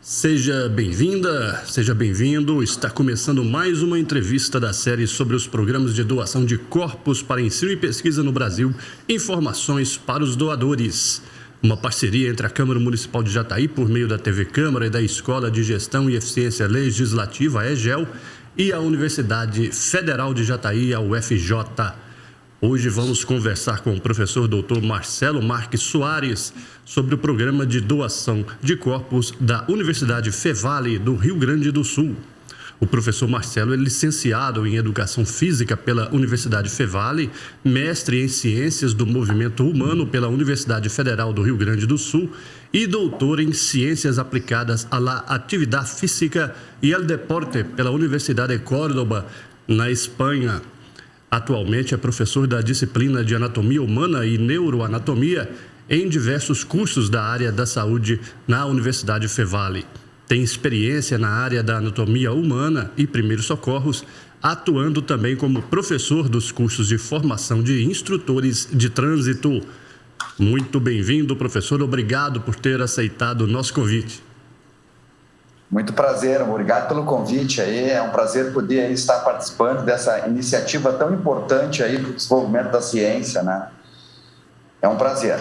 Seja bem-vinda, seja bem-vindo. Está começando mais uma entrevista da série sobre os programas de doação de corpos para ensino e pesquisa no Brasil. Informações para os doadores. Uma parceria entre a Câmara Municipal de Jataí, por meio da TV Câmara e da Escola de Gestão e Eficiência Legislativa, a EGEL, e a Universidade Federal de Jataí, a UFJ. Hoje vamos conversar com o professor Dr. Marcelo Marques Soares sobre o programa de doação de corpos da Universidade Fevale do Rio Grande do Sul. O professor Marcelo é licenciado em Educação Física pela Universidade Fevale, mestre em Ciências do Movimento Humano pela Universidade Federal do Rio Grande do Sul e doutor em Ciências Aplicadas à la Atividad Física e al Deporte pela Universidade de Córdoba, na Espanha. Atualmente é professor da disciplina de Anatomia Humana e Neuroanatomia em diversos cursos da área da saúde na Universidade Fevale. Tem experiência na área da anatomia humana e primeiros socorros, atuando também como professor dos cursos de formação de instrutores de trânsito. Muito bem-vindo, professor. Obrigado por ter aceitado o nosso convite. Muito prazer, obrigado pelo convite aí, é um prazer poder estar participando dessa iniciativa tão importante aí para o desenvolvimento da ciência, né? É um prazer.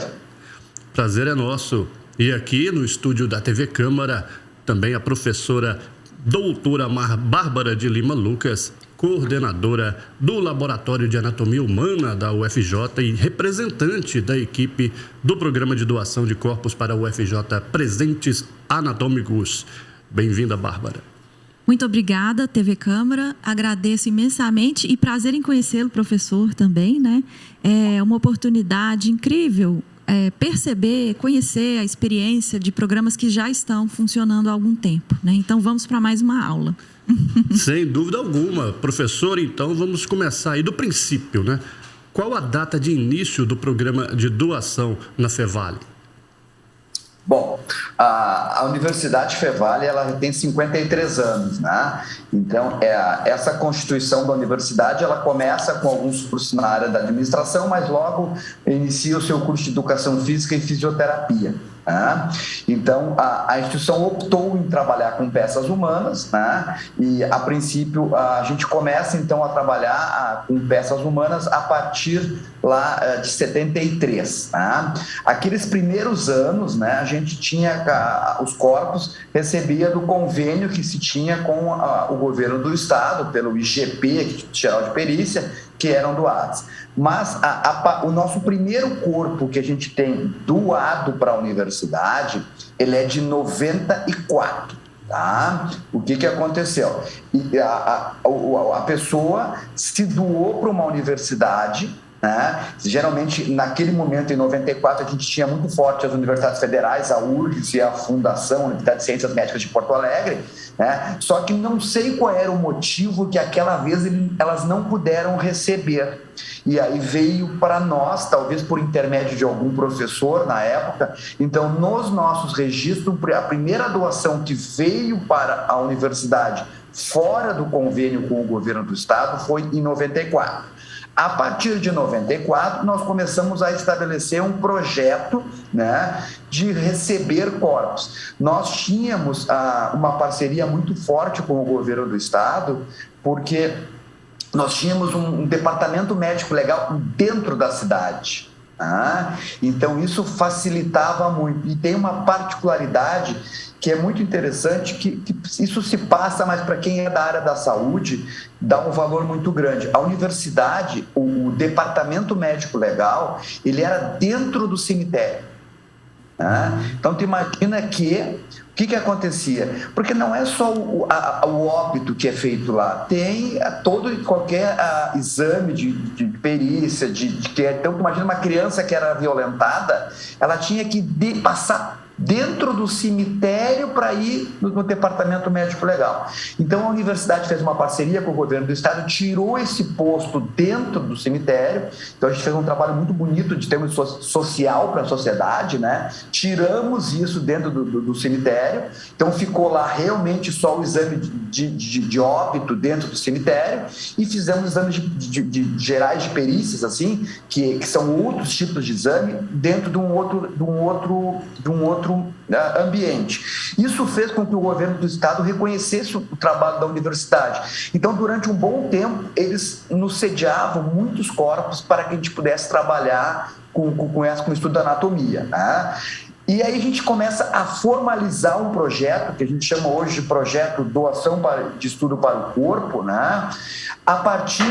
Prazer é nosso. E aqui no estúdio da TV Câmara, também a professora doutora Bárbara de Lima Lucas, coordenadora do Laboratório de Anatomia Humana da UFJ e representante da equipe do Programa de Doação de Corpos para a UFJ Presentes Anatômicos. Bem-vinda, Bárbara. Muito obrigada, TV Câmara. Agradeço imensamente e prazer em conhecê-lo, professor, também, né? É uma oportunidade incrível perceber, conhecer a experiência de programas que já estão funcionando há algum tempo, né? Então, vamos para mais uma aula. Sem dúvida alguma. Professor, então, vamos começar aí do princípio, né? Qual a data de início do programa de doação na Fevale? Bom, a Universidade Fevale ela tem 53 anos, né? Então, essa constituição da universidade ela começa com alguns cursos na área da administração, mas logo inicia o seu curso de Educação Física e Fisioterapia. Né? Então, a instituição optou em trabalhar com peças humanas, né? E, a princípio, a gente começa, então, a trabalhar com peças humanas a partir lá de 73. Né? Aqueles primeiros anos, né, a gente tinha os corpos, recebia do convênio que se tinha com o governo do estado, pelo IGP, Geral de Perícia, que eram doados. Mas o nosso primeiro corpo que a gente tem doado para a universidade, ele é de 94. Tá? O que aconteceu? A pessoa se doou para uma universidade, né? Geralmente, naquele momento, em 94, a gente tinha muito forte as universidades federais, a URGS e a Fundação Universidade de Ciências Médicas de Porto Alegre, né? Só que não sei qual era o motivo que aquela vez elas não puderam receber. E aí veio para nós, talvez por intermédio de algum professor na época. Então, nos nossos registros, a primeira doação que veio para a universidade fora do convênio com o governo do estado foi em 94. A partir de 94, nós começamos a estabelecer um projeto, né, de receber corpos. Nós tínhamos uma parceria muito forte com o governo do estado, porque nós tínhamos um departamento médico legal dentro da cidade. Então, isso facilitava muito. E tem uma particularidade que é muito interessante, que isso se passa, mas para quem é da área da saúde, dá um valor muito grande. A universidade, o departamento médico legal, ele era dentro do cemitério. Então, tu imagina que o que acontecia? Porque não é só o óbito que é feito lá, tem todo e qualquer exame de perícia, então tu imagina uma criança que era violentada, ela tinha que passar dentro do cemitério para ir no departamento médico legal. Então a universidade fez uma parceria com o governo do estado, tirou esse posto dentro do cemitério. Então a gente fez um trabalho muito bonito de termos social para a sociedade, né? Tiramos isso dentro do cemitério, então ficou lá realmente só o exame de óbito dentro do cemitério e fizemos exames gerais de perícias, assim, que são outros tipos de exame dentro de um outro outro ambiente. Isso fez com que o governo do estado reconhecesse o trabalho da universidade. Então, durante um bom tempo, eles nos sediavam muitos corpos para que a gente pudesse trabalhar com o estudo da anatomia, né? E aí a gente começa a formalizar um projeto, que a gente chama hoje de projeto Doação de Estudo para o Corpo, né? A partir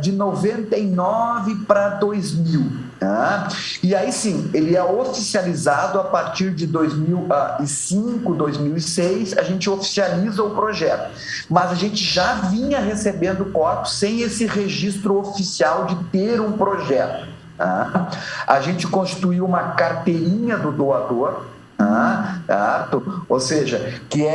de 99 para 2000. Né? E aí sim, ele é oficializado a partir de 2005, 2006, a gente oficializa o projeto. Mas a gente já vinha recebendo corpos sem esse registro oficial de ter um projeto. A gente constituiu uma carteirinha do doador, ou seja, que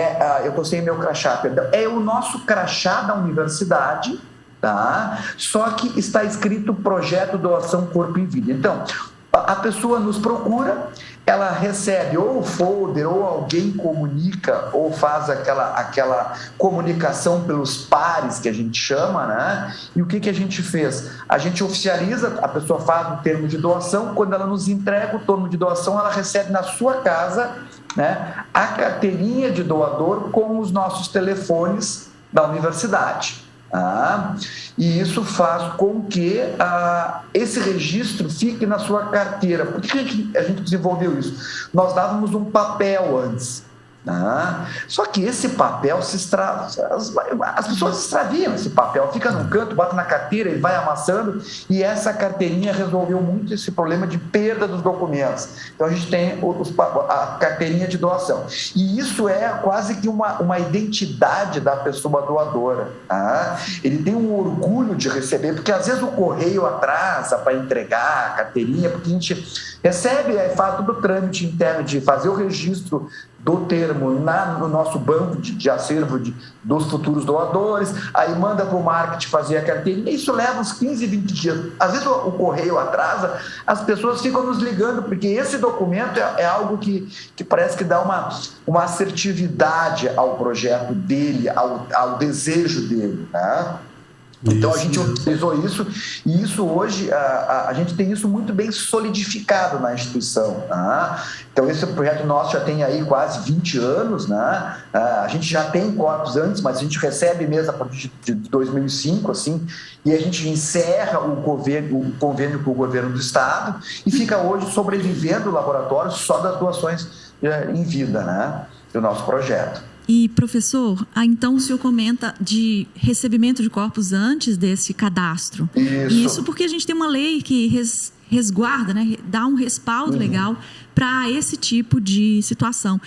eu postei meu crachá, perdão, é o nosso crachá da universidade, tá? Só que está escrito Projeto Doação Corpo e Vida. Então, a pessoa nos procura, ela recebe ou o folder, ou alguém comunica, ou faz aquela comunicação pelos pares, que a gente chama, né? E o que a gente fez? A gente oficializa, a pessoa faz o termo de doação, quando ela nos entrega o termo de doação, ela recebe na sua casa, né, a carteirinha de doador com os nossos telefones da universidade. E isso faz com que esse registro fique na sua carteira. Por que a gente desenvolveu isso? Nós dávamos um papel antes. Só que esse papel as pessoas extraviam esse papel, fica num canto, bota na carteira e vai amassando, e essa carteirinha resolveu muito esse problema de perda dos documentos. Então a gente tem a carteirinha de doação, e isso é quase que uma identidade da pessoa doadora. Ele tem um orgulho de receber, porque às vezes o correio atrasa para entregar a carteirinha, porque a gente recebe, faz todo o trâmite interno de fazer o registro do termo no nosso banco de acervo dos futuros doadores, aí manda para o marketing fazer a carteirinha, isso leva uns 15, 20 dias. Às vezes o correio atrasa, as pessoas ficam nos ligando, porque esse documento é algo que parece que dá uma assertividade ao projeto dele, ao desejo dele, né? Então a gente utilizou isso, e isso hoje a gente tem isso muito bem solidificado na instituição. Então esse projeto nosso já tem aí quase 20 anos, né? A gente já tem corpos antes, mas a gente recebe mesmo a partir de 2005, assim, e a gente encerra o convênio com o governo do estado e fica hoje sobrevivendo o laboratório só das doações em vida, né, do nosso projeto. E, professor, então o senhor comenta de recebimento de corpos antes desse cadastro. Isso porque a gente tem uma lei que resguarda, né, dá um respaldo legal para esse tipo de situação.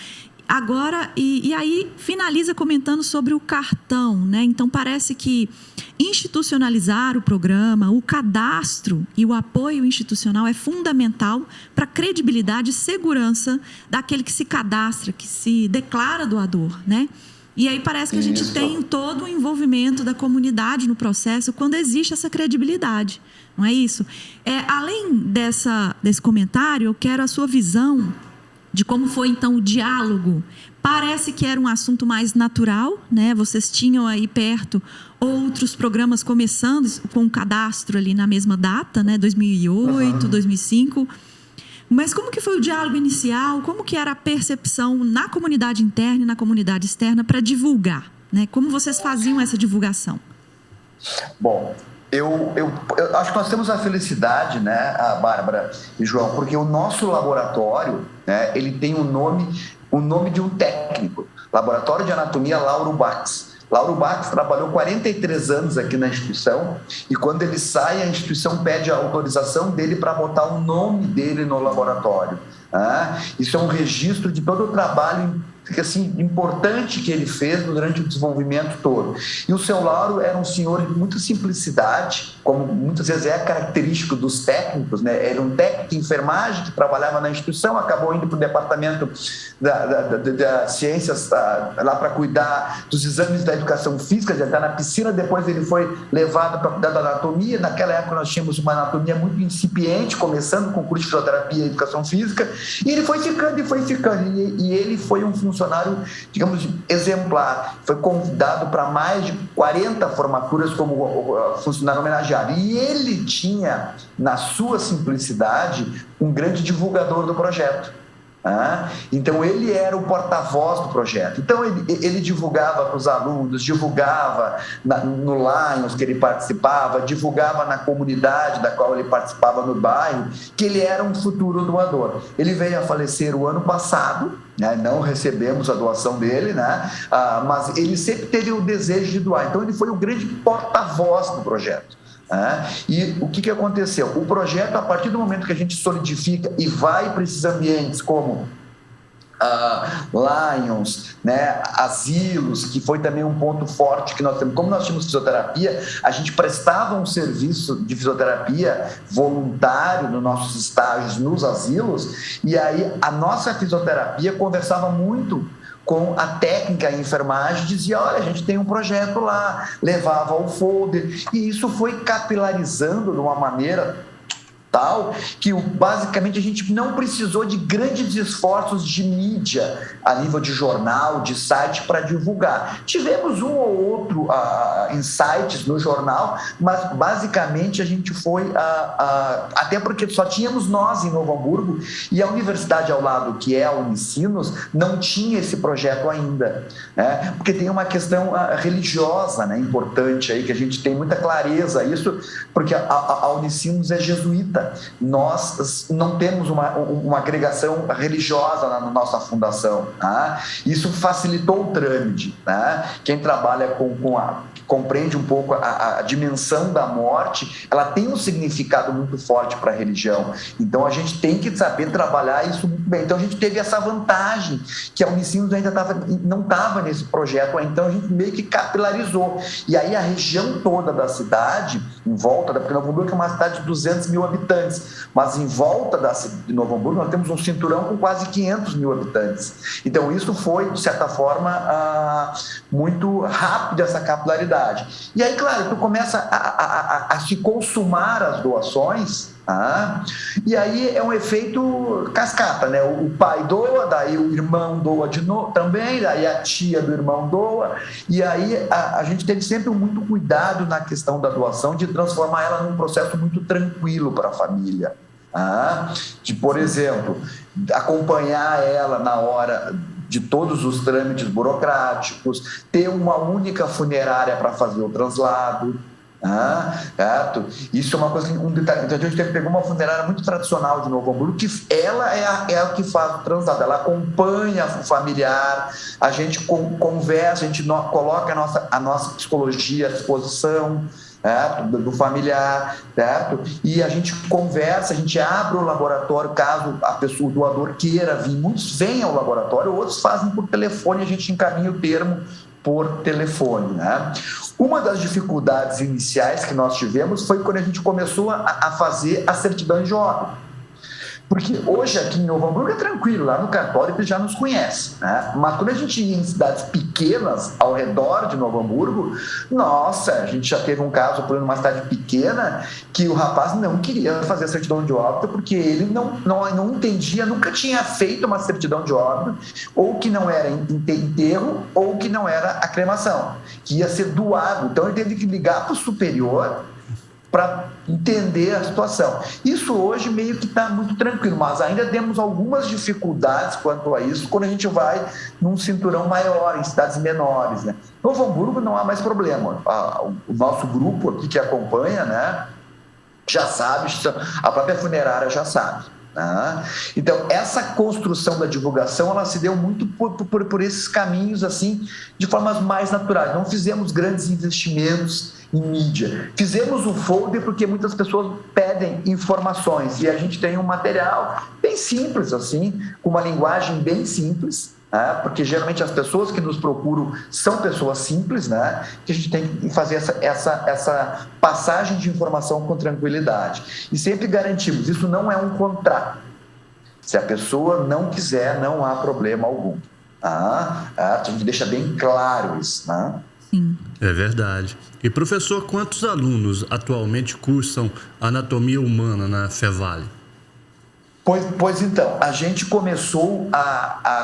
Agora, e aí finaliza comentando sobre o cartão, né? Então parece que institucionalizar o programa, o cadastro e o apoio institucional é fundamental para a credibilidade e segurança daquele que se cadastra, que se declara doador, né? E aí parece que a gente tem todo o envolvimento da comunidade no processo quando existe essa credibilidade, não é isso? Além desse comentário, eu quero a sua visão de como foi, então, o diálogo. Parece que era um assunto mais natural, né? Vocês tinham aí perto outros programas começando com o cadastro ali na mesma data, né? 2008, 2005. Mas como que foi o diálogo inicial? Como que era a percepção na comunidade interna e na comunidade externa para divulgar, né? Como vocês faziam essa divulgação? Bom, eu acho que nós temos a felicidade, né, a Bárbara e João, porque o nosso laboratório, né, ele tem o nome de um técnico, Laboratório de Anatomia Lauro Bax. Lauro Bax trabalhou 43 anos aqui na instituição, e quando ele sai, a instituição pede a autorização dele para botar o nome dele no laboratório. Isso é um registro de todo o trabalho assim, importante que ele fez durante o desenvolvimento todo. E o seu Lauro era um senhor de muita simplicidade, como muitas vezes é característico dos técnicos, né? Era um técnico de enfermagem que trabalhava na instituição, acabou indo para o departamento da ciências lá para cuidar dos exames da educação física, já está na piscina, depois ele foi levado para cuidar da anatomia. Naquela época nós tínhamos uma anatomia muito incipiente, começando com o curso de fisioterapia e educação física, e ele foi ficando, e ele foi um funcionário, digamos, exemplar. Foi convidado para mais de 40 formaturas como funcionário homenageado. E ele tinha, na sua simplicidade, um grande divulgador do projeto. Então, ele era o porta-voz do projeto. Então, ele divulgava para os alunos, divulgava no Lions que ele participava, divulgava na comunidade da qual ele participava no bairro, que ele era um futuro doador. Ele veio a falecer o ano passado, não recebemos a doação dele, mas ele sempre teve o desejo de doar. Então, ele foi o grande porta-voz do projeto. E o que aconteceu? O projeto, a partir do momento que a gente solidifica e vai para esses ambientes como Lions, asilos, que foi também um ponto forte que nós temos. Como nós tínhamos fisioterapia, a gente prestava um serviço de fisioterapia voluntário nos nossos estágios nos asilos, e aí a nossa fisioterapia conversava muito com a técnica em enfermagem, dizia, olha, a gente tem um projeto lá, levava o folder, e isso foi capilarizando de uma maneira tal que basicamente a gente não precisou de grandes esforços de mídia a nível de jornal, de site para divulgar. Tivemos um ou outro insights no jornal, mas basicamente a gente foi até porque só tínhamos nós em Novo Hamburgo e a universidade ao lado, que é a Unicinos, não tinha esse projeto ainda, porque tem uma questão religiosa, importante aí, que a gente tem muita clareza isso, porque a Unicinos é jesuíta. Nós não temos uma agregação religiosa na nossa fundação. Isso facilitou o trâmite. Quem trabalha compreende um pouco a dimensão da morte, ela tem um significado muito forte para a religião. Então, a gente tem que saber trabalhar isso muito bem. Então, a gente teve essa vantagem, que a Unicinos ainda não estava nesse projeto, então a gente meio que capilarizou. E aí, a região toda da cidade, em volta, porque Novo Hamburgo é uma cidade de 200 mil habitantes, mas em volta de Novo Hamburgo nós temos um cinturão com quase 500 mil habitantes. Então, isso foi, de certa forma, muito rápido, essa capilaridade. E aí, claro, tu começa a se consumar as doações, e aí é um efeito cascata, O pai doa, daí o irmão doa de novo também, daí a tia do irmão doa, e aí a gente teve sempre muito cuidado na questão da doação, de transformar ela num processo muito tranquilo para a família. De, por exemplo, acompanhar ela na hora de todos os trâmites burocráticos, ter uma única funerária para fazer o translado. Certo? Isso é uma coisa, um detalhe. Então, a gente pegou uma funerária muito tradicional de Novo Hamburgo, que ela é a que faz o translado, ela acompanha o familiar, a gente conversa, a gente coloca a nossa psicologia à disposição do familiar, certo? E a gente conversa, a gente abre o laboratório caso a pessoa, o doador queira vir. Muitos vêm ao laboratório, outros fazem por telefone, a gente encaminha o termo por telefone. Uma das dificuldades iniciais que nós tivemos foi quando a gente começou a fazer a certidão de óbito. Porque hoje aqui em Novo Hamburgo é tranquilo, lá no cartório eles já nos conhecem, Mas quando a gente ia em cidades pequenas ao redor de Novo Hamburgo, nossa, a gente já teve um caso por uma cidade pequena que o rapaz não queria fazer a certidão de óbito porque ele não entendia, nunca tinha feito uma certidão de óbito, ou que não era enterro, ou que não era a cremação, que ia ser doado. Então ele teve que ligar para o superior para entender a situação. Isso hoje meio que está muito tranquilo, mas ainda temos algumas dificuldades quanto a isso quando a gente vai num cinturão maior, em cidades menores. Novo Hamburgo não há mais problema. O nosso grupo aqui que acompanha, já sabe, a própria funerária já sabe. Então, essa construção da divulgação, ela se deu muito por esses caminhos, assim, de formas mais naturais. Não fizemos grandes investimentos em mídia. Fizemos o folder porque muitas pessoas pedem informações e a gente tem um material bem simples, assim, com uma linguagem bem simples, porque geralmente as pessoas que nos procuram são pessoas simples, que a gente tem que fazer essa passagem de informação com tranquilidade. E sempre garantimos, isso não é um contrato. Se a pessoa não quiser, não há problema algum. A gente deixa bem claro isso, Sim. É verdade. E, professor, quantos alunos atualmente cursam anatomia humana na Fevale? Pois então, a gente começou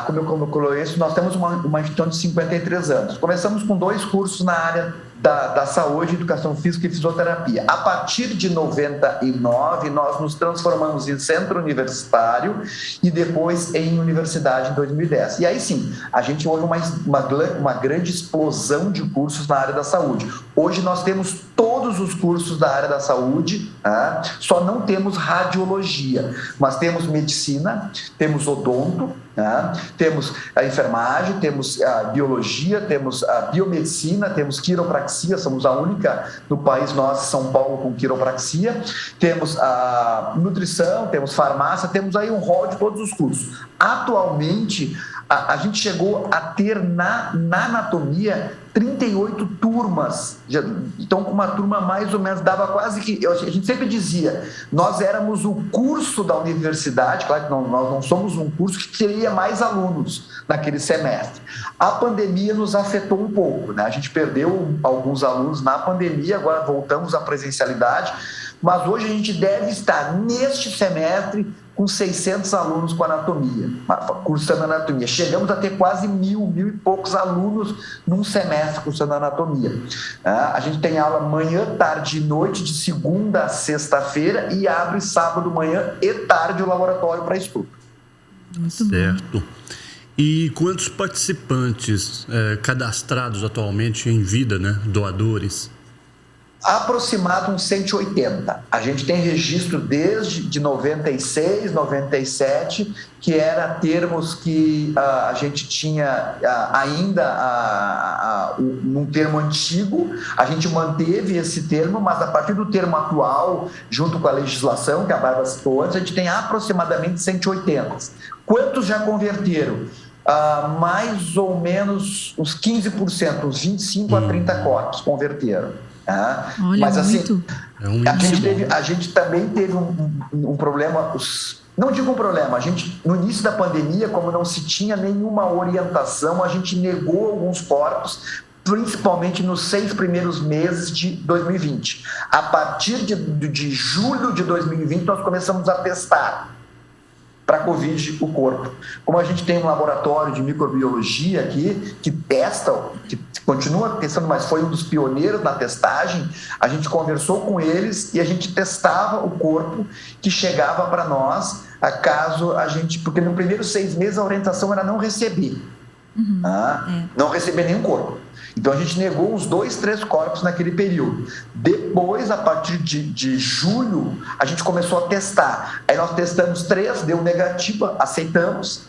como eu conheço, nós temos uma instituição de 53 anos. Começamos com 2 cursos na área da saúde, educação física e fisioterapia. A partir de 99, nós nos transformamos em centro universitário e depois em universidade em 2010. E aí sim, a gente houve uma grande explosão de cursos na área da saúde. Hoje nós temos todos os cursos da área da saúde, só não temos radiologia, mas temos medicina, temos odonto, temos a enfermagem, temos a biologia, temos a biomedicina, temos quiropraxia, somos a única no país nosso, São Paulo, com quiropraxia, temos a nutrição, temos farmácia, temos aí um rol de todos os cursos. Atualmente, a gente chegou a ter na anatomia 38 turmas, então com uma turma mais ou menos, dava quase que, a gente sempre dizia, nós éramos o curso da universidade, claro que nós não somos um curso que teria mais alunos naquele semestre. A pandemia nos afetou um pouco, né? A gente perdeu alguns alunos na pandemia, agora voltamos à presencialidade, mas hoje a gente deve estar neste semestre com 600 alunos com anatomia, cursando anatomia. Chegamos a ter quase 1.000 e poucos alunos num semestre cursando anatomia. A gente tem aula manhã, tarde e noite, de segunda a sexta-feira, e abre sábado, manhã e tarde o laboratório para estudo. Muito certo. Bom. E quantos participantes cadastrados atualmente em vida, né? Doadores? Aproximado uns 180. A gente tem registro desde de 96, 97, que era termos que a gente tinha ainda num termo antigo, a gente manteve esse termo, mas a partir do termo atual, junto com a legislação, que a Bárbara citou antes, a gente tem aproximadamente 180. Quantos já converteram? Mais ou menos uns 15%, uns 25 a 30 corpos converteram. Olha, mas assim, muito. a gente também teve um problema, não digo um problema, a gente, no início da pandemia, como não se tinha nenhuma orientação, a gente negou alguns corpos, principalmente nos 6 primeiros meses de 2020. A partir de julho de 2020, nós começamos a testar para a Covid o corpo. Como a gente tem um laboratório de microbiologia aqui, que testa, que continua testando, mas foi um dos pioneiros na testagem, a gente conversou com eles e a gente testava o corpo que chegava para nós, porque nos primeiros 6 meses a orientação era não receber. Não receber nenhum corpo. Então a gente negou uns 2, 3 corpos naquele período. Depois, a partir de julho, a gente começou a testar. Aí nós testamos 3, deu negativo, aceitamos.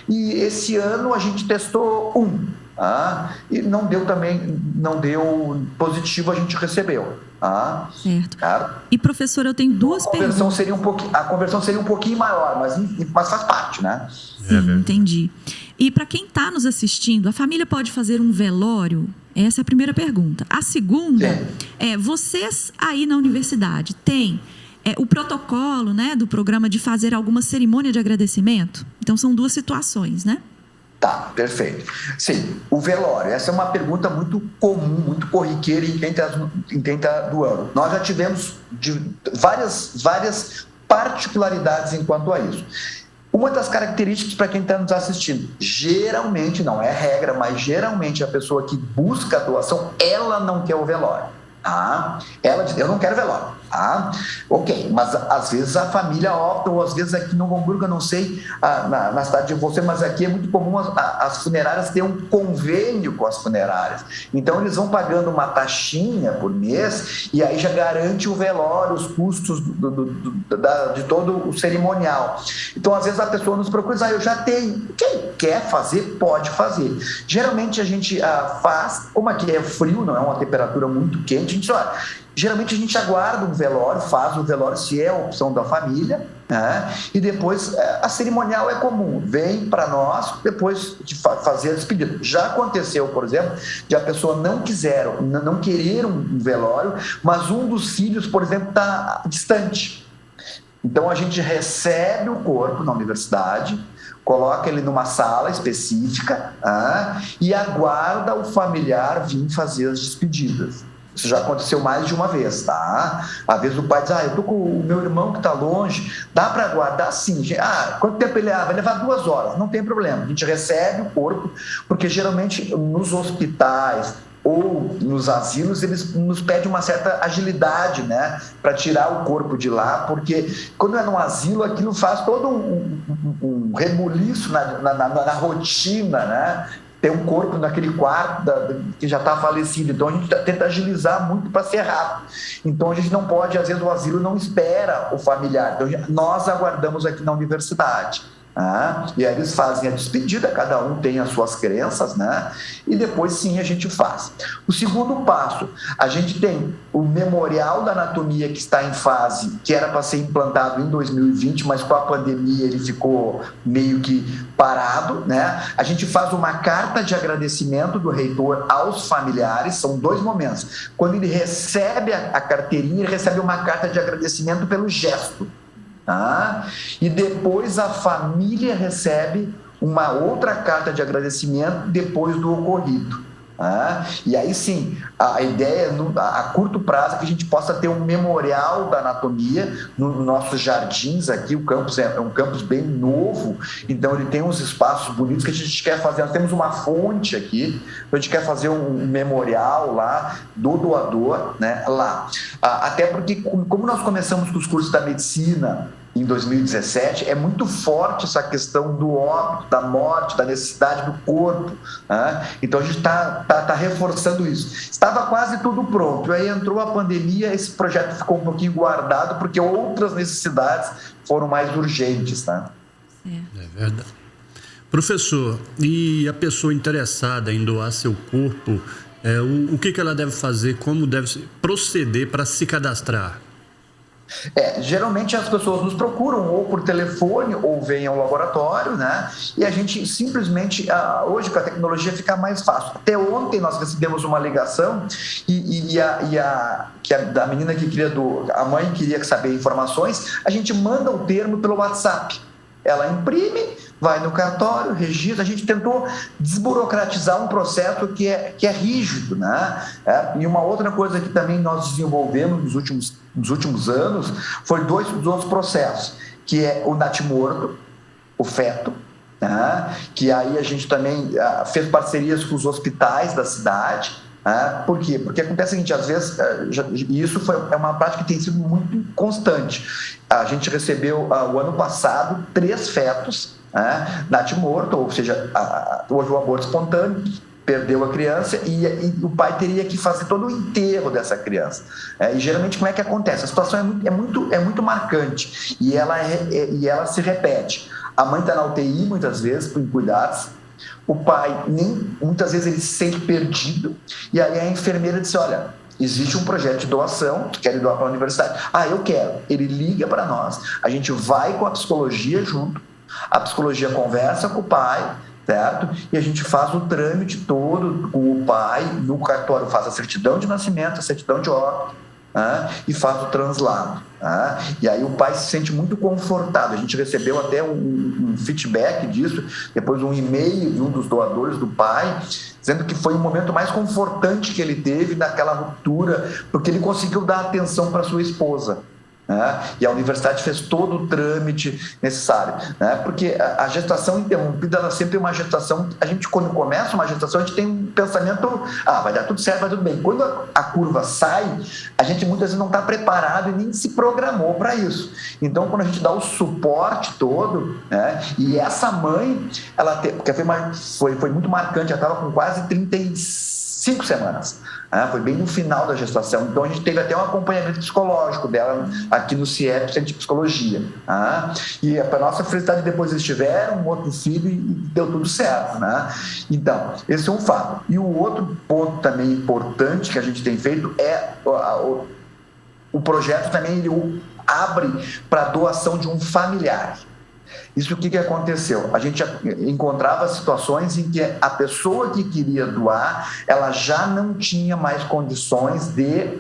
E esse ano a gente testou 1. E não deu positivo, a gente recebeu. Certo. E professor, eu tenho duas perguntas. A conversão seria um pouquinho maior, mas faz parte, né? Sim, entendi. E para quem está nos assistindo, a família pode fazer um velório? Essa é a primeira pergunta. A segunda vocês aí na universidade têm o protocolo, né, do programa de fazer alguma cerimônia de agradecimento? Então são 2 situações, né? Tá, perfeito. Sim, o velório, essa é uma pergunta muito comum, muito corriqueira em quem está doando. Nós já tivemos várias particularidades enquanto a isso. Uma das características para quem está nos assistindo, geralmente, não é regra, mas geralmente a pessoa que busca a doação, ela não quer o velório. Ela diz, eu não quero velório. Ok, mas às vezes a família opta, ou às vezes aqui no Hamburgo, eu não sei na cidade de você, mas aqui é muito comum as funerárias terem um convênio com as funerárias. Então eles vão pagando uma taxinha por mês e aí já garante o velório, os custos de todo o cerimonial. Então às vezes a pessoa nos procura e diz, eu já tenho. Quem quer fazer, pode fazer. Geralmente a gente faz, como aqui é frio, não é uma temperatura muito quente, geralmente a gente aguarda um velório, faz o velório se é a opção da família, e depois a cerimonial é comum, vem para nós depois de fazer a despedida. Já aconteceu, por exemplo, de a pessoa não querer um velório, mas um dos filhos, por exemplo, está distante. Então a gente recebe o corpo na universidade, coloca ele numa sala específica e aguarda o familiar vir fazer as despedidas. Isso já aconteceu mais de uma vez, tá? Às vezes o pai diz, eu tô com o meu irmão que está longe, dá para aguardar sim. Quanto tempo ele vai levar 2 horas, não tem problema. A gente recebe o corpo, porque geralmente nos hospitais, ou nos asilos, eles nos pedem uma certa agilidade, né, para tirar o corpo de lá, porque quando é num asilo, aquilo faz todo um rebuliço na rotina, né? Tem um corpo naquele quarto que já está falecido, então a gente tenta agilizar muito para ser rápido. Então a gente não pode, às vezes o asilo não espera o familiar, então nós aguardamos aqui na universidade. E aí eles fazem a despedida, cada um tem as suas crenças, né? E depois sim a gente faz. O segundo passo, a gente tem o memorial da anatomia que está em fase, que era para ser implantado em 2020, mas com a pandemia ele ficou meio que parado, né? A gente faz uma carta de agradecimento do reitor aos familiares, são 2 momentos. Quando ele recebe a carteirinha, ele recebe uma carta de agradecimento pelo gesto. E depois a família recebe uma outra carta de agradecimento depois do ocorrido. E aí sim, a ideia a curto prazo é que a gente possa ter um memorial da anatomia nos nossos jardins aqui. O campus é um campus bem novo, então ele tem uns espaços bonitos que a gente quer fazer. Nós temos uma fonte aqui, a gente quer fazer um memorial lá do doador, né, lá. Até porque, como nós começamos com os cursos da medicina em 2017, é muito forte essa questão do óbito, da morte, da necessidade do corpo. Então a gente está reforçando isso. Estava quase tudo pronto, aí entrou a pandemia, esse projeto ficou um pouquinho guardado, porque outras necessidades foram mais urgentes. É verdade. Professor, e a pessoa interessada em doar seu corpo, o que ela deve fazer, como deve proceder para se cadastrar? Geralmente as pessoas nos procuram ou por telefone ou vêm ao laboratório, né? E a gente simplesmente, hoje com a tecnologia fica mais fácil. Até ontem nós recebemos uma ligação da menina que queria a mãe queria saber informações, a gente manda o termo pelo WhatsApp. Ela imprime, vai no cartório, registra. A gente tentou desburocratizar um processo que é rígido, né? E uma outra coisa que também nós desenvolvemos nos últimos anos foi 2 outros processos, que é o natimorto, o feto, né? Que aí a gente também fez parcerias com os hospitais da cidade. Por quê? Porque acontece o seguinte, às vezes, e isso é uma prática que tem sido muito constante. A gente recebeu, o ano passado, 3 fetos, natimorto, ou seja, houve o aborto espontâneo, perdeu a criança e o pai teria que fazer todo o enterro dessa criança. E geralmente como é que acontece? A situação é muito marcante e ela se repete. A mãe está na UTI muitas vezes por cuidados. O pai, muitas vezes, ele se sente perdido. E aí a enfermeira disse, olha, existe um projeto de doação, tu quer doar para a universidade? Eu quero. Ele liga para nós, a gente vai com a psicologia junto, a psicologia conversa com o pai, certo? E a gente faz o trâmite todo com o pai, no cartório faz a certidão de nascimento, a certidão de óbito, e faz o translado. E aí o pai se sente muito confortado. A gente recebeu até um feedback disso, depois um e-mail de um dos doadores do pai, dizendo que foi o momento mais confortante que ele teve naquela ruptura, porque ele conseguiu dar atenção para sua esposa. E a universidade fez todo o trâmite necessário, porque a gestação interrompida, ela sempre é uma gestação. A gente, quando começa uma gestação, a gente tem um pensamento, vai dar tudo certo, vai tudo bem. Quando a curva sai, a gente muitas vezes não está preparado e nem se programou para isso. Então, quando a gente dá o suporte todo, e essa mãe, porque foi muito marcante, ela estava com quase 35 semanas. Foi bem no final da gestação. Então, a gente teve até um acompanhamento psicológico dela aqui no CIEP, Centro de Psicologia. E, para nossa felicidade, depois eles tiveram um outro filho e deu tudo certo. Então, esse é um fato. E o outro ponto também importante que a gente tem feito é o projeto também ele abre para a doação de um familiar. Isso o que aconteceu? A gente encontrava situações em que a pessoa que queria doar, ela já não tinha mais condições de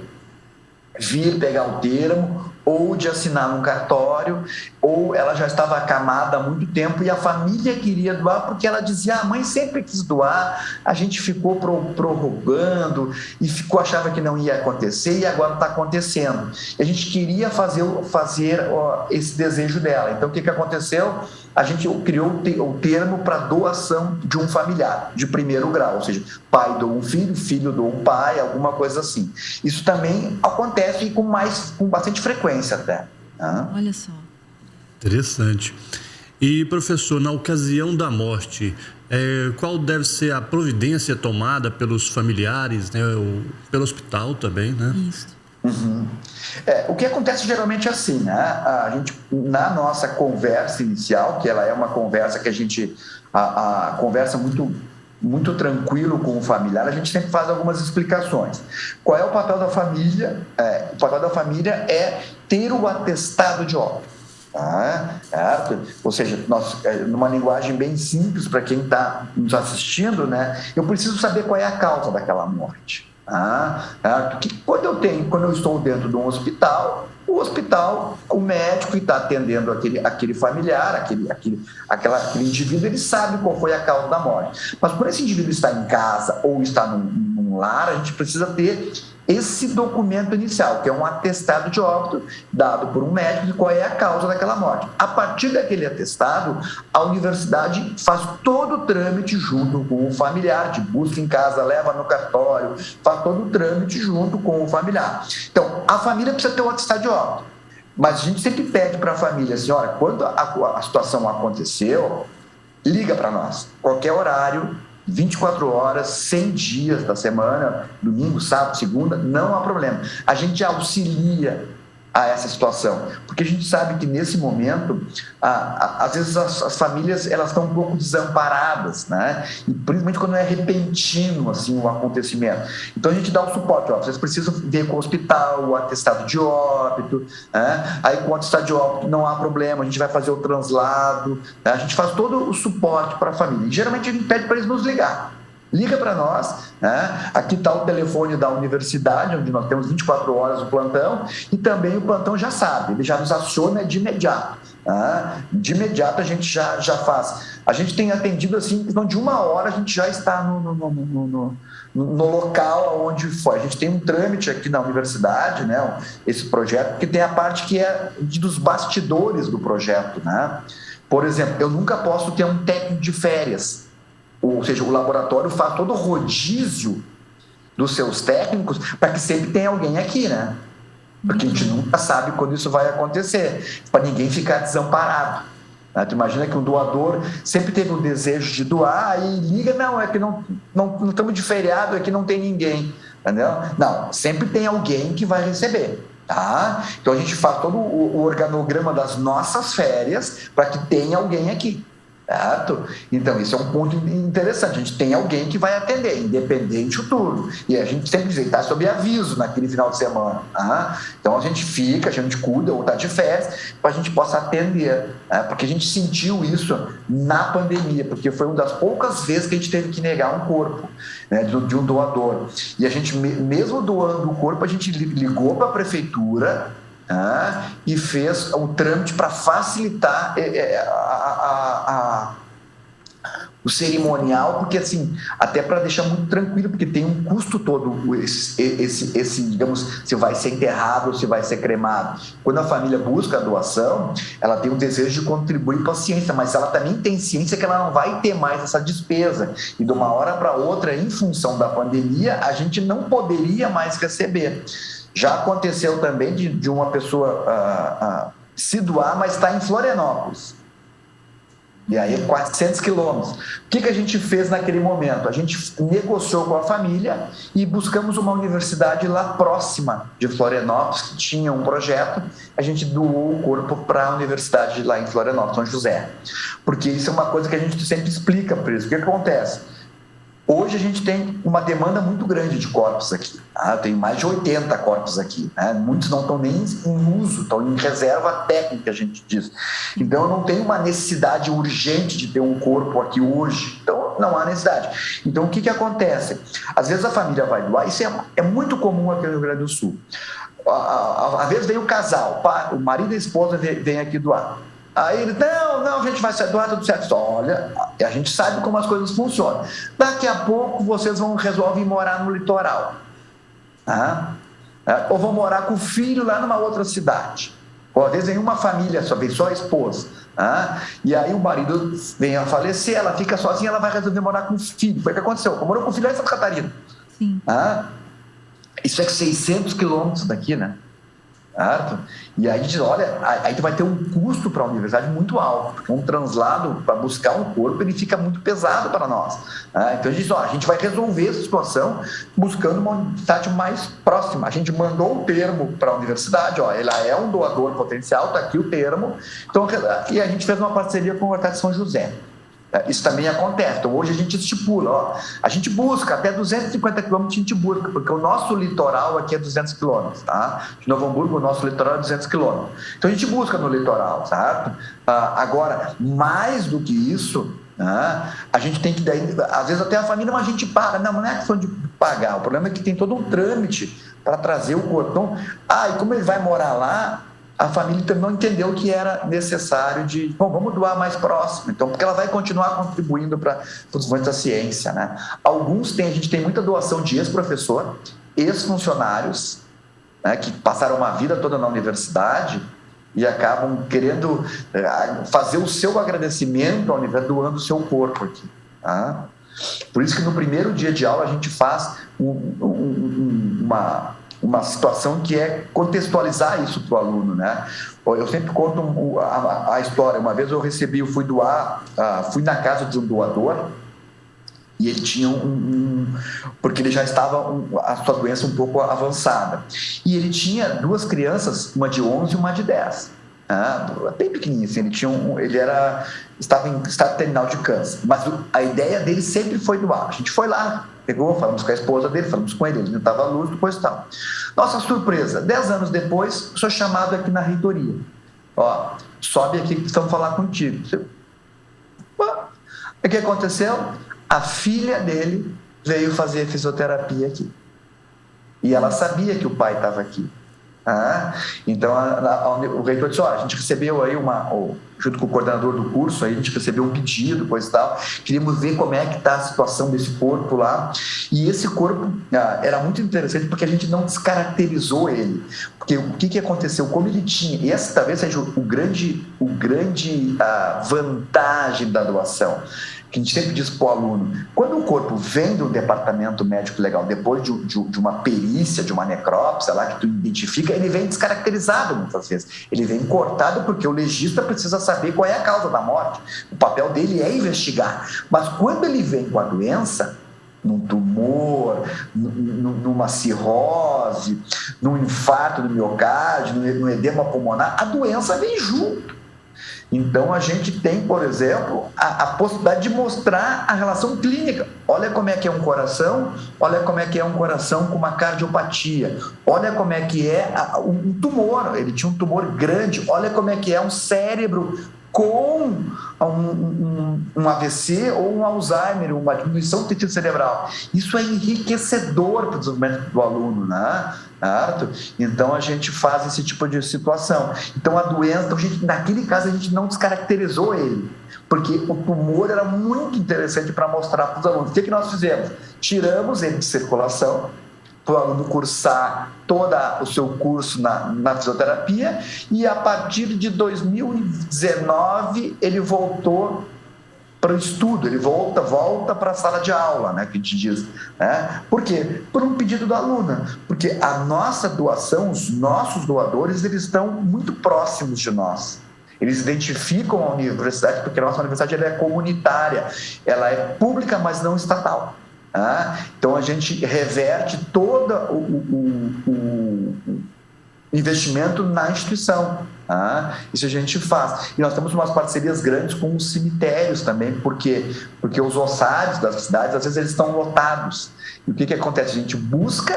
vir pegar o termo ou de assinar num cartório, ou ela já estava acamada há muito tempo e a família queria doar porque ela dizia, a mãe sempre quis doar, a gente ficou prorrogando e achava que não ia acontecer e agora está acontecendo. E a gente queria fazer esse desejo dela. Então, o que aconteceu? a gente criou o termo para doação de um familiar de primeiro grau, ou seja, pai doa um filho, filho doa um pai, alguma coisa assim. Isso também acontece com bastante frequência até. Olha só. Interessante. E, professor, na ocasião da morte, qual deve ser a providência tomada pelos familiares, né, pelo hospital também, né? Isso. Uhum. O que acontece geralmente é assim, né? A gente, na nossa conversa inicial, que ela é uma conversa que a gente conversa muito tranquilo com o familiar, a gente sempre faz algumas explicações. Qual é o papel da família? O papel da família é ter o atestado de óbito. Ou seja, numa linguagem bem simples para quem está nos assistindo, né? Eu preciso saber qual é a causa daquela morte. Porque quando eu estou dentro de um hospital, o médico que está atendendo aquele familiar, aquele indivíduo, ele sabe qual foi a causa da morte. Mas quando esse indivíduo está em casa ou está num lar, a gente precisa ter esse documento inicial, que é um atestado de óbito dado por um médico de qual é a causa daquela morte. A partir daquele atestado, a universidade faz todo o trâmite junto com o familiar, de busca em casa, leva no cartório, faz todo o trâmite junto com o familiar. Então, a família precisa ter um atestado de óbito, mas a gente sempre pede para a família assim, olha, quando a situação aconteceu, liga para nós, qualquer horário, 24 horas, 100 dias da semana, domingo, sábado, segunda, não há problema. A gente auxilia a essa situação, porque a gente sabe que nesse momento, às vezes as famílias elas estão um pouco desamparadas, né? E principalmente quando é repentino assim o acontecimento. Então a gente dá o suporte, vocês precisam ver com o hospital o atestado de óbito, né? Aí com o atestado de óbito não há problema, a gente vai fazer o translado, né? A gente faz todo o suporte para a família. E geralmente a gente pede para eles nos ligar. Liga para nós, né? Aqui está o telefone da universidade, onde nós temos 24 horas o plantão, e também o plantão já sabe, ele já nos aciona de imediato. De imediato a gente já faz. A gente tem atendido assim, em questão de 1 hora a gente já está no local onde foi. A gente tem um trâmite aqui na universidade, né? Esse projeto, que tem a parte que é dos bastidores do projeto, né? Por exemplo, eu nunca posso ter um técnico de férias. Ou seja, o laboratório faz todo o rodízio dos seus técnicos para que sempre tenha alguém aqui, né? Porque a gente nunca sabe quando isso vai acontecer, para ninguém ficar desamparado. Tu imagina que um doador sempre teve o desejo de doar e liga, não, é que não estamos de feriado, é que não tem ninguém, entendeu? Não, sempre tem alguém que vai receber. Tá? Então a gente faz todo o organograma das nossas férias para que tenha alguém aqui. Certo? Então, isso é um ponto interessante. A gente tem alguém que vai atender, independente do turno. E a gente sempre diz, está sob aviso naquele final de semana. Tá? Então, a gente fica, a gente cuida ou está de férias para a gente possa atender. Porque a gente sentiu isso na pandemia, porque foi uma das poucas vezes que a gente teve que negar um corpo, né, de um doador. E a gente, mesmo doando o corpo, a gente ligou para a prefeitura e fez o trâmite para facilitar o cerimonial, porque assim, até para deixar muito tranquilo, porque tem um custo todo esse, digamos, se vai ser enterrado ou se vai ser cremado. Quando a família busca a doação, ela tem o desejo de contribuir com a ciência, mas ela também tem ciência que ela não vai ter mais essa despesa. E de uma hora para outra, em função da pandemia, a gente não poderia mais receber. Já aconteceu também de uma pessoa se doar, mas está em Florianópolis. E aí, 400 quilômetros. O que a gente fez naquele momento? A gente negociou com a família e buscamos uma universidade lá próxima de Florianópolis, que tinha um projeto. A gente doou o corpo para a universidade lá em Florianópolis, São José. Porque isso é uma coisa que a gente sempre explica para eles. O que acontece? Hoje a gente tem uma demanda muito grande de corpos aqui. Tem mais de 80 corpos aqui. Muitos não estão nem em uso, estão em reserva técnica, a gente diz. Então, eu não tenho uma necessidade urgente de ter um corpo aqui hoje. Então, não há necessidade. Então, o que acontece? Às vezes a família vai doar. Isso é muito comum aqui no Rio Grande do Sul. Às vezes vem o casal, o marido e a esposa vêm aqui doar. Aí ele, não, a gente vai doar tudo certo. Olha, a gente sabe como as coisas funcionam. Daqui a pouco vocês resolvem morar no litoral. Ou vão morar com o filho lá numa outra cidade. Ou às vezes vem uma família só, vem só a esposa. E aí o marido vem a falecer, ela fica sozinha, ela vai resolver morar com o filho. Foi o que aconteceu. Ela morou com o filho lá em Santa Catarina. Sim. Isso é 600 quilômetros daqui, né? Certo? E aí a gente diz, olha, aí tu vai ter um custo para a universidade muito alto, porque um translado para buscar um corpo, ele fica muito pesado para nós. Então a gente diz, a gente vai resolver essa situação buscando uma universidade mais próxima. A gente mandou um termo para a universidade, ela é um doador potencial, está aqui o termo, então, e a gente fez uma parceria com a Universidade de São José. Isso também acontece. Então, hoje a gente estipula, a gente busca até 250 quilômetros, a gente busca, porque o nosso litoral aqui é 200 quilômetros, tá? De Novo Hamburgo, o nosso litoral é 200 quilômetros. Então, a gente busca no litoral, certo? Agora, mais do que isso, a gente tem que, às vezes até a família, mas a gente paga. Não é questão de pagar, o problema é que tem todo um trâmite para trazer o corpo. Então, e como ele vai morar lá, a família também não entendeu que era necessário vamos doar mais próximo, então, porque ela vai continuar contribuindo para o desenvolvimento da ciência, né? A gente tem muita doação de ex-professor, ex-funcionários, né, que passaram uma vida toda na universidade e acabam querendo fazer o seu agradecimento ao universo, doando o seu corpo aqui, tá? Por isso que no primeiro dia de aula a gente faz uma situação que é contextualizar isso para o aluno, né? Eu sempre conto a história. Uma vez eu fui na casa de um doador e ele tinha porque ele já estava a sua doença um pouco avançada. E ele tinha 2 crianças, uma de 11 e uma de 10. Bem pequenininho, assim, estava em estado terminal de câncer, mas a ideia dele sempre foi doar. A gente foi lá, falamos com a esposa dele, falamos com ele não estava luz, depois tal. Nossa surpresa, 10 anos depois, sou chamado aqui na reitoria. Sobe aqui que precisamos falar contigo. O que aconteceu? A filha dele veio fazer fisioterapia aqui. E ela sabia que o pai estava aqui. Então o reitor disse, a gente recebeu aí junto com o coordenador do curso, aí a gente recebeu um pedido, coisa e tal, queríamos ver como é que está a situação desse corpo lá, e esse corpo era muito interessante porque a gente não descaracterizou ele, porque o que aconteceu, como ele tinha, e essa talvez seja o grande vantagem da doação, que a gente sempre diz para o aluno, quando o corpo vem do departamento médico legal, depois de uma perícia, de uma necrópsia lá que tu identifica, ele vem descaracterizado muitas vezes. Ele vem cortado porque o legista precisa saber qual é a causa da morte. O papel dele é investigar. Mas quando ele vem com a doença, num tumor, numa cirrose, num infarto do miocárdio, no edema pulmonar, a doença vem junto. Então, a gente tem, por exemplo, a possibilidade de mostrar a relação clínica. Olha como é que é um coração, olha como é que é um coração com uma cardiopatia, olha como é que é um tumor, ele tinha um tumor grande, olha como é que é um cérebro com um AVC ou um Alzheimer, uma diminuição do tecido cerebral. Isso é enriquecedor para o desenvolvimento do aluno, né? Então, a gente faz esse tipo de situação. Então, a doença, naquele caso, a gente não descaracterizou ele, porque o tumor era muito interessante para mostrar para os alunos. O que nós fizemos? Tiramos ele de circulação, para o aluno cursar todo o seu curso na fisioterapia, e a partir de 2019 ele voltou para o estudo, ele volta para a sala de aula, né, que a gente diz, né? Por quê? Por um pedido da aluna, porque a nossa doação, os nossos doadores, eles estão muito próximos de nós. Eles identificam a universidade, porque a nossa universidade ela é comunitária, ela é pública, mas não estatal. Então a gente reverte todo o investimento na instituição. Isso a gente faz. E nós temos umas parcerias grandes com os cemitérios também, porque os ossários das cidades, às vezes, eles estão lotados. E o que acontece? A gente busca,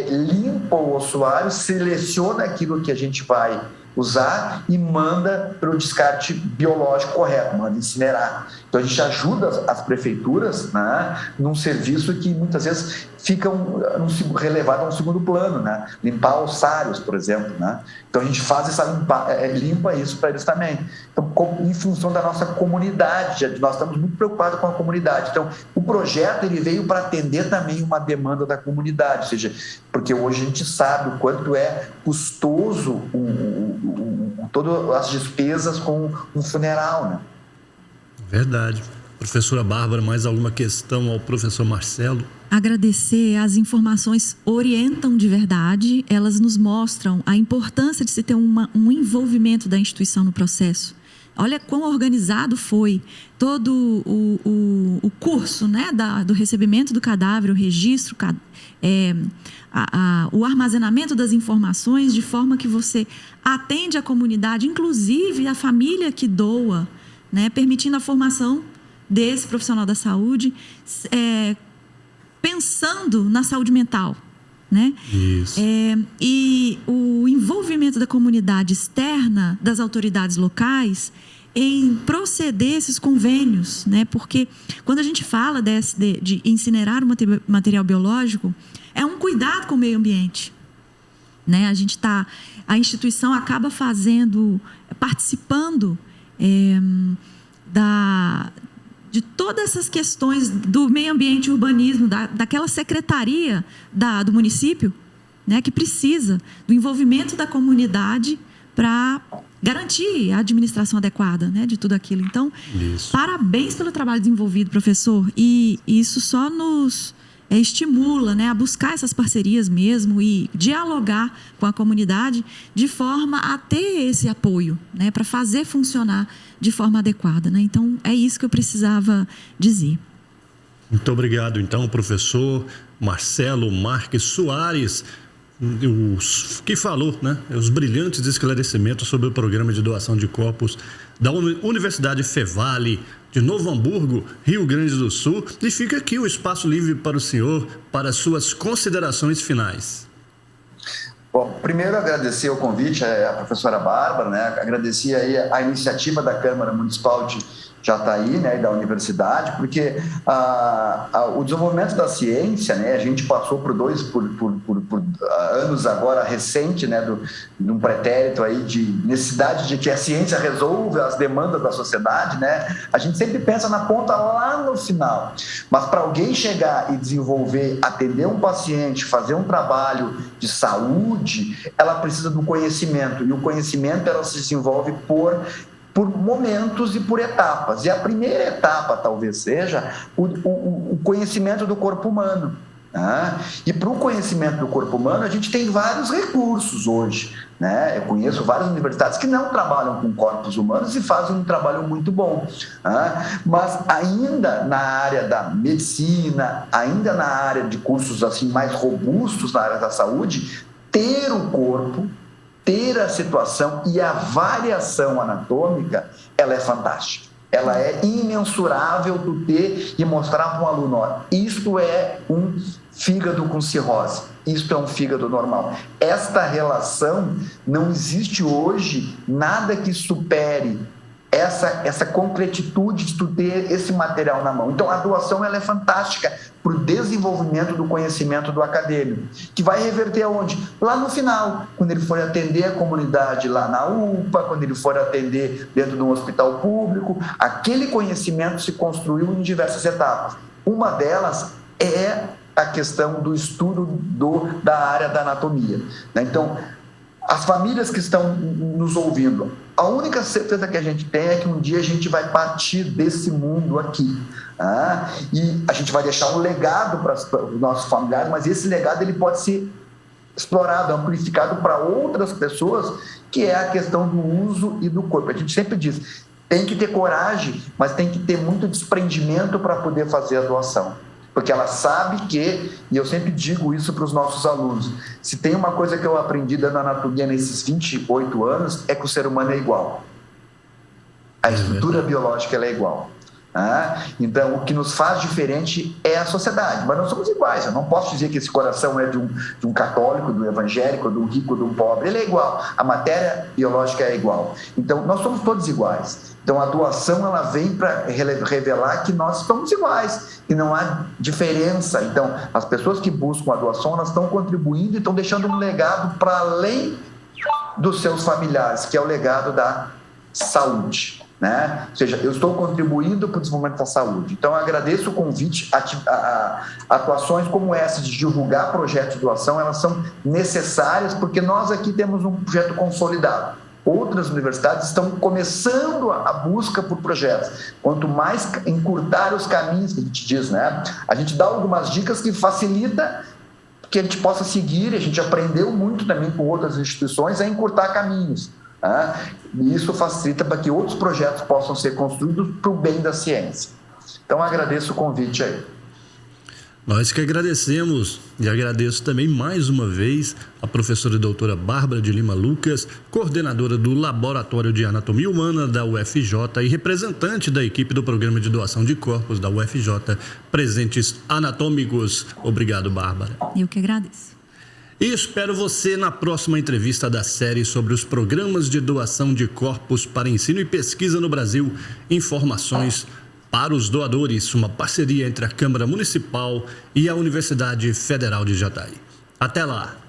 limpa o ossuário, seleciona aquilo que a gente vai usar e manda para o descarte biológico correto, manda incinerar. Então a gente ajuda as prefeituras, né, num serviço que muitas vezes fica relevado a um segundo plano, né? Limpar ossários, por exemplo, né? Então a gente faz limpa isso para eles também. Então, em função da nossa comunidade, nós estamos muito preocupados com a comunidade. Então o projeto ele veio para atender também uma demanda da comunidade, ou seja, porque hoje a gente sabe o quanto é custoso todas as despesas com um funeral, né? Verdade. Professora Bárbara, mais alguma questão ao professor Marcelo? Agradecer, as informações orientam de verdade, elas nos mostram a importância de se ter um envolvimento da instituição no processo. Olha quão organizado foi todo o curso, né, do recebimento do cadáver, o registro, o armazenamento das informações, de forma que você atende a comunidade, inclusive a família que doa, né, permitindo a formação desse profissional da saúde, pensando na saúde mental, né? Isso. E o envolvimento da comunidade externa, das autoridades locais, em proceder esses convênios, né? Porque quando a gente fala de incinerar o material biológico, é um cuidado com o meio ambiente, né? A instituição acaba participando de todas essas questões do meio ambiente e urbanismo, daquela secretaria do município, né, que precisa do envolvimento da comunidade para garantir a administração adequada, né, de tudo aquilo. Então, parabéns pelo trabalho desenvolvido, professor, e isso só nos estimula, né, a buscar essas parcerias mesmo e dialogar com a comunidade de forma a ter esse apoio, né, para fazer funcionar de forma adequada, né? Então, é isso que eu precisava dizer. Muito obrigado, então, professor Marcelo Marques Soares, que falou, né, os brilhantes esclarecimentos sobre o programa de doação de corpos da Universidade Fevale de Novo Hamburgo, Rio Grande do Sul. E fica aqui o espaço livre para o senhor, para suas considerações finais. Bom, primeiro agradecer o convite à professora Bárbara, né? Agradecer aí a iniciativa da Câmara Municipal de Jataí, né, e da universidade, porque o desenvolvimento da ciência, né, a gente passou por anos agora recente, né, de um pretérito aí de necessidade de que a ciência resolva as demandas da sociedade, né? A gente sempre pensa na ponta lá no final, mas para alguém chegar e desenvolver, atender um paciente, fazer um trabalho de saúde, ela precisa do conhecimento, e o conhecimento ela se desenvolve por momentos e por etapas. E a primeira etapa talvez seja o conhecimento do corpo humano. Né? E para o conhecimento do corpo humano, a gente tem vários recursos hoje. Né? Eu conheço várias universidades que não trabalham com corpos humanos e fazem um trabalho muito bom. Né? Mas ainda na área da medicina, ainda na área de cursos assim, mais robustos na área da saúde, ter o corpo, ter a situação e a variação anatômica, ela é fantástica. Ela é imensurável tu ter e mostrar para um aluno, ó, isto é um fígado com cirrose, isto é um fígado normal. Esta relação, não existe hoje nada que supere essa concretitude de tu ter esse material na mão. Então, a doação ela é fantástica para o desenvolvimento do conhecimento do acadêmico, que vai reverter aonde? Lá no final, quando ele for atender a comunidade lá na UPA, quando ele for atender dentro de um hospital público, aquele conhecimento se construiu em diversas etapas. Uma delas é a questão do estudo da área da anatomia. Então, as famílias que estão nos ouvindo, a única certeza que a gente tem é que um dia a gente vai partir desse mundo aqui. E a gente vai deixar um legado para os nossos familiares, mas esse legado ele pode ser explorado, amplificado para outras pessoas, que é a questão do uso e do corpo. A gente sempre diz, tem que ter coragem, mas tem que ter muito desprendimento para poder fazer a doação. Porque ela sabe que, e eu sempre digo isso para os nossos alunos, se tem uma coisa que eu aprendi da anatomia nesses 28 anos, é que o ser humano é igual. A estrutura biológica ela é igual. Então, o que nos faz diferente é a sociedade, mas nós somos iguais. Eu não posso dizer que esse coração é de um católico, do evangélico, do rico, do pobre. Ele é igual, a matéria biológica é igual. Então, nós somos todos iguais. Então, a doação ela vem para revelar que nós somos iguais e não há diferença. Então, as pessoas que buscam a doação, elas estão contribuindo e estão deixando um legado para além dos seus familiares, que é o legado da saúde. Né? Ou seja, eu estou contribuindo para o desenvolvimento da saúde. Então, eu agradeço o convite. Atuações como essa de divulgar projetos de doação, elas são necessárias porque nós aqui temos um projeto consolidado. outras universidades estão começando a busca por projetos. Quanto mais encurtar os caminhos, que a gente diz, né? A gente dá algumas dicas que facilita que a gente possa seguir, a gente aprendeu muito também com outras instituições a encurtar caminhos. E isso facilita para que outros projetos possam ser construídos para o bem da ciência. Então, agradeço o convite aí. Nós que agradecemos e agradeço também mais uma vez a professora e doutora Bárbara de Lima Lucas, coordenadora do Laboratório de Anatomia Humana da UFJ e representante da equipe do Programa de Doação de Corpos da UFJ, Presentes Anatômicos. Obrigado, Bárbara. Eu que agradeço. E espero você na próxima entrevista da série sobre os programas de doação de corpos para ensino e pesquisa no Brasil. Informações para os doadores, uma parceria entre a Câmara Municipal e a Universidade Federal de Jataí. Até lá!